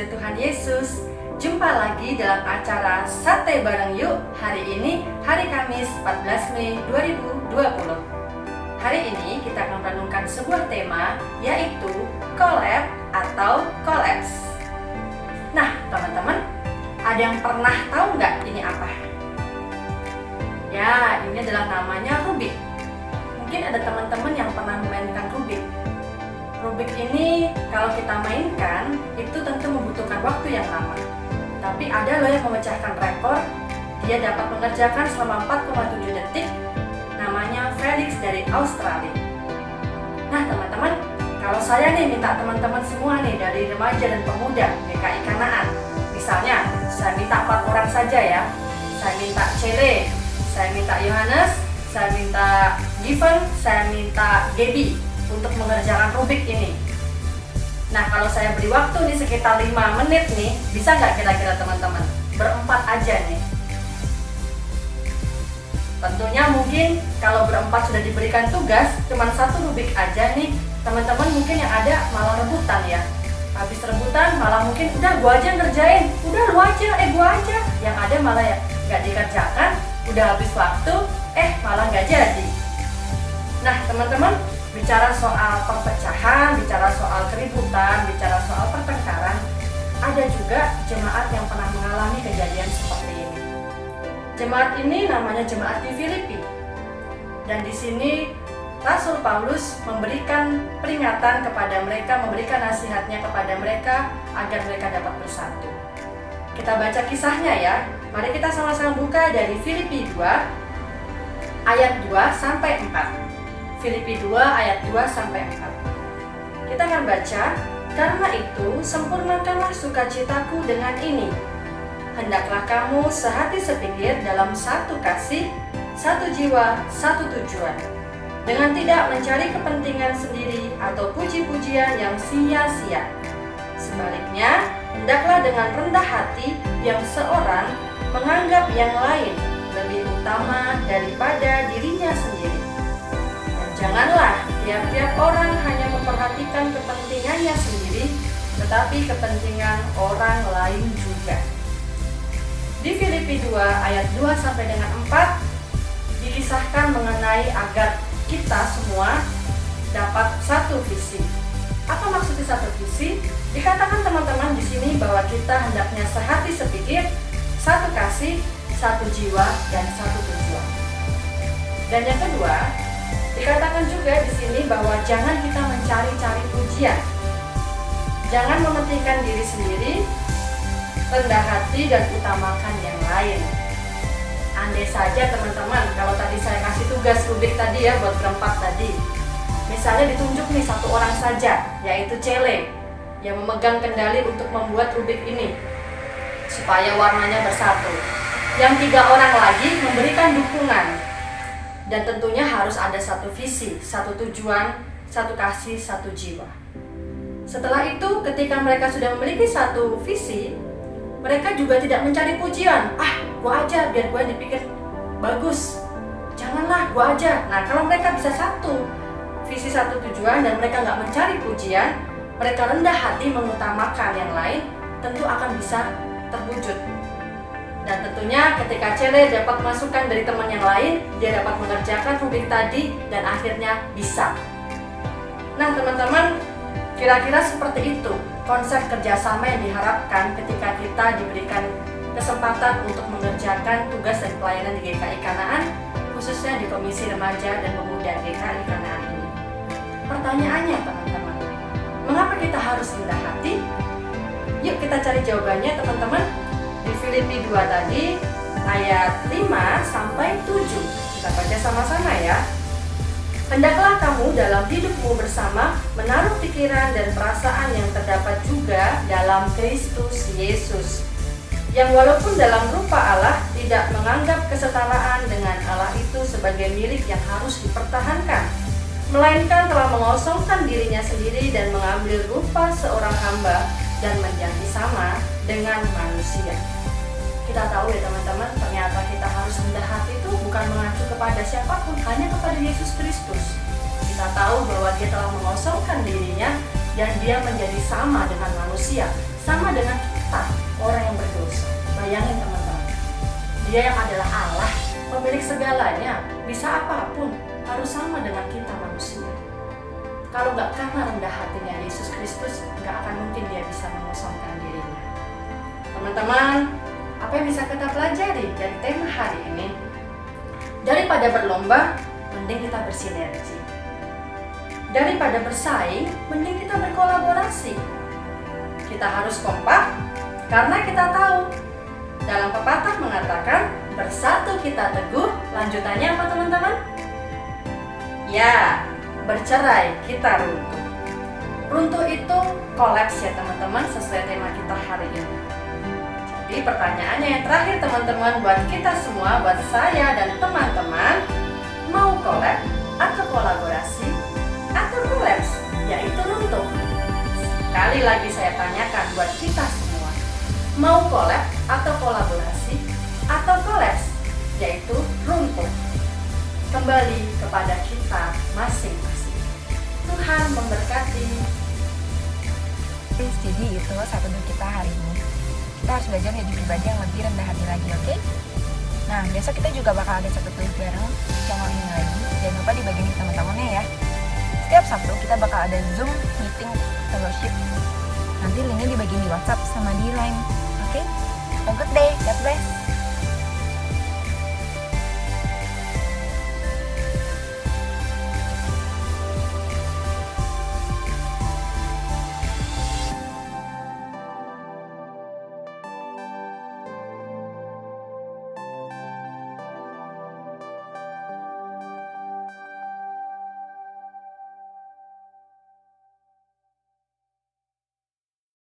kasih Tuhan Yesus. Jumpa lagi dalam acara Sate Bareng Yuk. Hari ini hari Kamis 14 Mei 2020. Hari ini kita akan merenungkan sebuah tema, yaitu collab atau collapse. Nah teman-teman, ada yang pernah tahu nggak ini apa? Ya, ini adalah namanya Rubik. Mungkin ada teman-teman yang pernah memainkan Rubik. Rubik ini kalau kita mainkan itu tentu membutuhkan waktu yang lama. Tapi ada loh yang memecahkan rekor. Dia dapat mengerjakan selama 4,7 detik. Namanya Felix dari Australia. Nah teman-teman, kalau saya nih minta teman-teman semua nih dari remaja dan pemuda GKI Kanaan. Misalnya, saya minta 4 orang saja ya. Saya minta Cele, saya minta Yohanes, saya minta Given, saya minta Gaby untuk mengerjakan Rubik ini. Nah kalau saya beri waktu nih sekitar 5 menit nih, bisa nggak kira-kira teman-teman? Berempat aja nih. Tentunya mungkin kalau berempat sudah diberikan tugas, cuma 1 Rubik aja nih, teman-teman mungkin yang ada malah rebutan ya. Habis rebutan malah mungkin udah gua aja ngerjain, udah lu aja, gua aja. Yang ada malah ya nggak dikerjakan, udah habis waktu, malah nggak jadi. Nah teman-teman, bicara soal perpecahan, bicara soal keributan, bicara soal pertengkaran, ada juga jemaat yang pernah mengalami kejadian seperti ini. Jemaat ini namanya jemaat di Filipi. Dan di sini Rasul Paulus memberikan peringatan kepada mereka, memberikan nasihatnya kepada mereka agar mereka dapat bersatu. Kita baca kisahnya ya. Mari kita sama-sama buka dari Filipi 2 ayat 2 sampai 4. Filipi 2 ayat 2 sampai 4. Kita akan baca, karena itu sempurnakanlah sukacitaku dengan ini. Hendaklah kamu sehati sepikir dalam satu kasih, satu jiwa, satu tujuan. Dengan tidak mencari kepentingan sendiri atau puji-pujian yang sia-sia. Sebaliknya, hendaklah dengan rendah hati yang seorang menganggap yang lain lebih utama daripada dirinya sendiri. Janganlah tiap-tiap orang hanya memperhatikan kepentingannya sendiri, tetapi kepentingan orang lain juga. Di Filipi 2 ayat 2 sampai dengan 4 dikisahkan mengenai agar kita semua dapat satu visi. Apa maksudnya satu visi? Dikatakan teman-teman di sini bahwa kita hendaknya sehati sepikir, satu kasih, satu jiwa, dan satu tujuan. Dan yang kedua, dikatakan juga di sini bahwa jangan kita mencari-cari pujian. Jangan mementingkan diri sendiri, rendah hati dan utamakan yang lain. Andai saja teman-teman, kalau tadi saya kasih tugas Rubik tadi ya buat berempat tadi. Misalnya ditunjuk nih 1 orang saja, yaitu Cele, yang memegang kendali untuk membuat Rubik ini supaya warnanya bersatu. Yang 3 orang lagi memberikan dukungan. Dan tentunya harus ada satu visi, satu tujuan, satu kasih, satu jiwa. Setelah itu, ketika mereka sudah memiliki satu visi, mereka juga tidak mencari pujian. Gua aja, biar gua dipikir bagus. Janganlah, gua aja. Nah, kalau mereka bisa satu visi, satu tujuan, dan mereka nggak mencari pujian, mereka rendah hati mengutamakan yang lain, tentu akan bisa terwujud. Dan tentunya ketika Cele dapat masukan dari teman yang lain, dia dapat mengerjakan Rubik tadi dan akhirnya bisa. Nah teman-teman, kira-kira seperti itu konsep kerjasama yang diharapkan ketika kita diberikan kesempatan untuk mengerjakan tugas dan pelayanan di GKI Kanaan, khususnya di Komisi Remaja dan Pemuda GKI Kanaan ini. Pertanyaannya teman-teman, mengapa kita harus rendah hati? Yuk kita cari jawabannya teman-teman. Di Filipi 2 tadi ayat 5 sampai 7. Kita baca sama-sama ya. Hendaklah kamu dalam hidupmu bersama menaruh pikiran dan perasaan yang terdapat juga dalam Kristus Yesus, yang walaupun dalam rupa Allah tidak menganggap kesetaraan dengan Allah itu sebagai milik yang harus dipertahankan, melainkan telah mengosongkan dirinya sendiri dan mengambil rupa seorang hamba dan menjadi sama dengan manusia. Kita tahu ya teman-teman, ternyata kita harus rendah hati itu bukan mengacu kepada siapapun, hanya kepada Yesus Kristus. Kita tahu bahwa dia telah mengosongkan dirinya dan dia menjadi sama dengan manusia, sama dengan Dia yang adalah Allah, pemilik segalanya, bisa apapun, harus sama dengan kita manusia. Kalau nggak karena rendah hatinya Yesus Kristus, nggak akan mungkin dia bisa mengosongkan dirinya. Teman-teman, apa yang bisa kita pelajari dari tema hari ini? Daripada berlomba, mending kita bersinergi. Daripada bersaing, mending kita berkolaborasi. Kita harus kompak, karena kita tahu dalam pepatah mengatakan, bersatu kita teguh, lanjutannya apa teman-teman? Ya, bercerai kita runtuh. Runtuh itu kolaps ya teman-teman, sesuai tema kita hari ini. Jadi pertanyaannya yang terakhir teman-teman, buat kita semua, buat saya dan teman-teman, mau collab atau kolaborasi atau kolaps, yaitu runtuh. Sekali lagi saya tanyakan buat kita semua, mau collab atau kolaborasi atau kolaps, yaitu runtuh. Kembali kepada kita masing-masing. Tuhan memberkati. Jadi itu satu dari kita hari ini. Kita harus belajar menjadi pribadi yang lebih rendah hati lagi, oke? Nah, besok kita juga bakal ada satu kuis bareng channel ini lagi. Jangan lupa dibagiin ke teman-temannya ya. Setiap Sabtu kita bakal ada Zoom meeting fellowship. Nanti linknya dibagiin di WhatsApp sama di Line, oke? Have a good day, God bless.